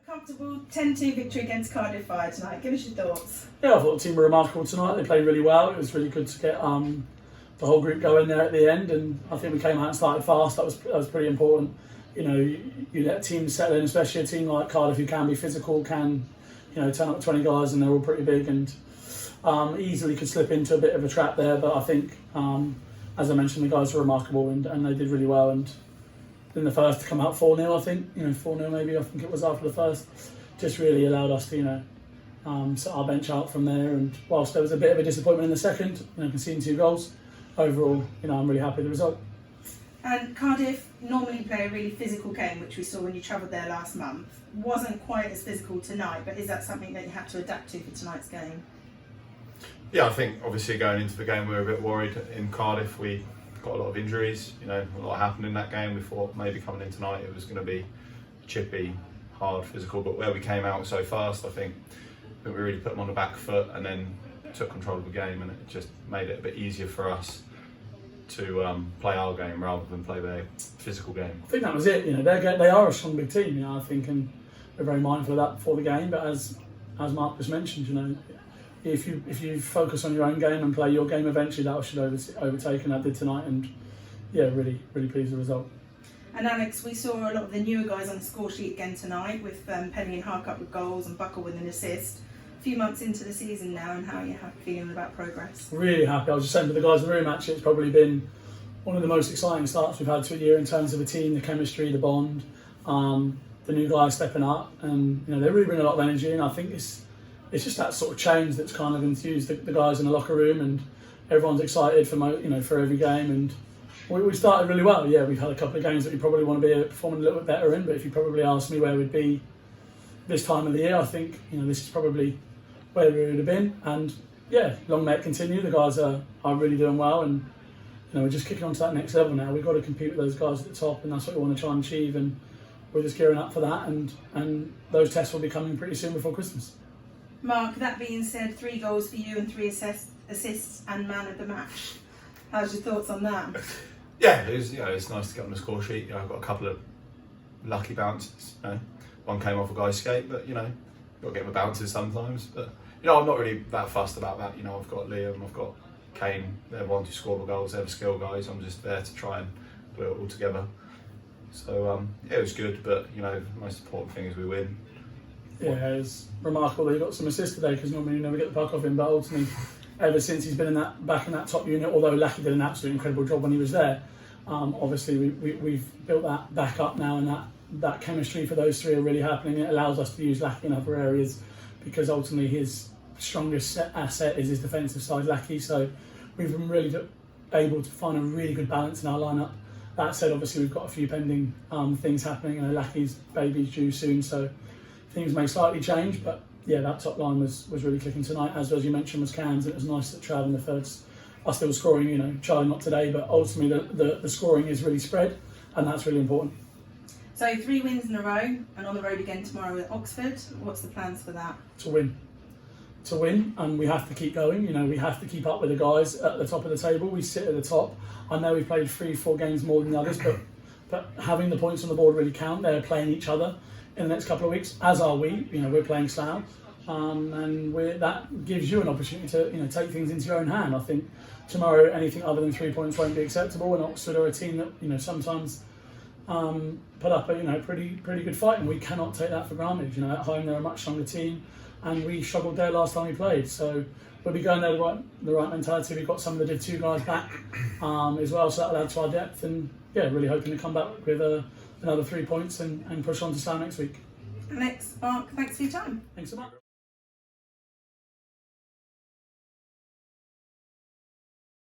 Comfortable 10-2 victory against Cardiff Fire tonight. Give us your thoughts. Yeah, I thought the team were remarkable tonight. They played really well. It was really good to get the whole group going there at the end, and I think we came out and started fast. That was pretty important. You let teams settle in, especially a team like Cardiff who can be physical, can turn up 20 guys and they're all pretty big, and easily could slip into a bit of a trap there. But I think, as I mentioned, the guys were remarkable and they did really well. And in the first to come out 4-0, I think 4-0 maybe. I think it was after the first, just really allowed us to set our bench out from there. And whilst there was a bit of a disappointment in the second, conceding 2 goals, overall, I'm really happy with the result. And Cardiff normally play a really physical game, which we saw when you travelled there last month. Wasn't quite as physical tonight, but is that something that you had to adapt to for tonight's game? Yeah, I think obviously going into the game we were a bit worried in Cardiff. We got a lot of injuries, a lot happened in that game. We thought maybe coming in tonight it was going to be chippy, hard, physical, but where we came out so fast, I think we really put them on the back foot and then took control of the game, and it just made it a bit easier for us to play our game rather than play their physical game. I think that was it. They are a strong big team, I think, and we're very mindful of that before the game. But as Mark just mentioned, if you focus on your own game and play your game, eventually that should overtake, and that did tonight. And yeah, really pleased with the result. And Alex, we saw a lot of the newer guys on the score sheet again tonight, with Penny and Harkup with goals and Buckle with an assist. A few months into the season now, and how are you feeling about progress? Really happy. I was just saying to the guys in the room, actually, it's probably been one of the most exciting starts we've had to a year in terms of the team, the chemistry, the bond, the new guys stepping up, and they really bring a lot of energy. And I think it's just that sort of change that's kind of infused the guys in the locker room, and everyone's excited for every game. And we started really well. Yeah, we've had a couple of games that we probably want to be performing a little bit better in. But if you probably asked me where we'd be this time of the year, I think this is probably where we would have been. And yeah, long may it continue. The guys are really doing well, and we're just kicking on to that next level now. We've got to compete with those guys at the top, and that's what we want to try and achieve. And we're just gearing up for that. And those tests will be coming pretty soon before Christmas. Mark, that being said, 3 goals for you and 3 assists and man of the match. How's your thoughts on that? Yeah, it's nice to get on the score sheet. I've got a couple of lucky bounces. One came off a guy's skate, but got to get my bounces sometimes. But I'm not really that fussed about that. I've got Liam, I've got Kane. They're the ones who score the goals. They're the skill guys. I'm just there to try and glue it all together. So it was good, but the most important thing is we win. Yeah, it's remarkable that he got some assists today, because normally you never get the puck off him. But ultimately, ever since he's been back in that top unit, although Lackey did an absolutely incredible job when he was there, obviously we've built that back up now, and that chemistry for those 3 are really happening. It allows us to use Lackey in other areas, because ultimately his strongest asset is his defensive side, Lackey. So we've been really able to find a really good balance in our lineup. That said, obviously we've got a few pending things happening. Lackey's baby's due soon, so things may slightly change. But yeah, that top line was really clicking tonight. As you mentioned, was Cans, and it was nice that Trav and the thirds are still scoring. Charlie not today, but ultimately the scoring is really spread, and that's really important. So 3 wins in a row, and on the road again tomorrow at Oxford. What's the plans for that? To win, and we have to keep going. We have to keep up with the guys at the top of the table. We sit at the top. I know we've played 3-4 games more than the others, but having the points on the board really count. They're playing each other in the next couple of weeks, as are we. We're playing Slough, and that gives you an opportunity to take things into your own hand. I think tomorrow anything other than 3 points won't be acceptable, and Oxford are a team that sometimes put up a pretty good fight, and we cannot take that for granted. At home they're a much stronger team, and we struggled there last time we played. So we'll be going there the right mentality. We've got some of the Div 2 guys back as well, so that'll add to our depth. And yeah, really hoping to come back with another 3 points and push on to Slough next week. Alex, Mark, thanks for your time. Thanks so much.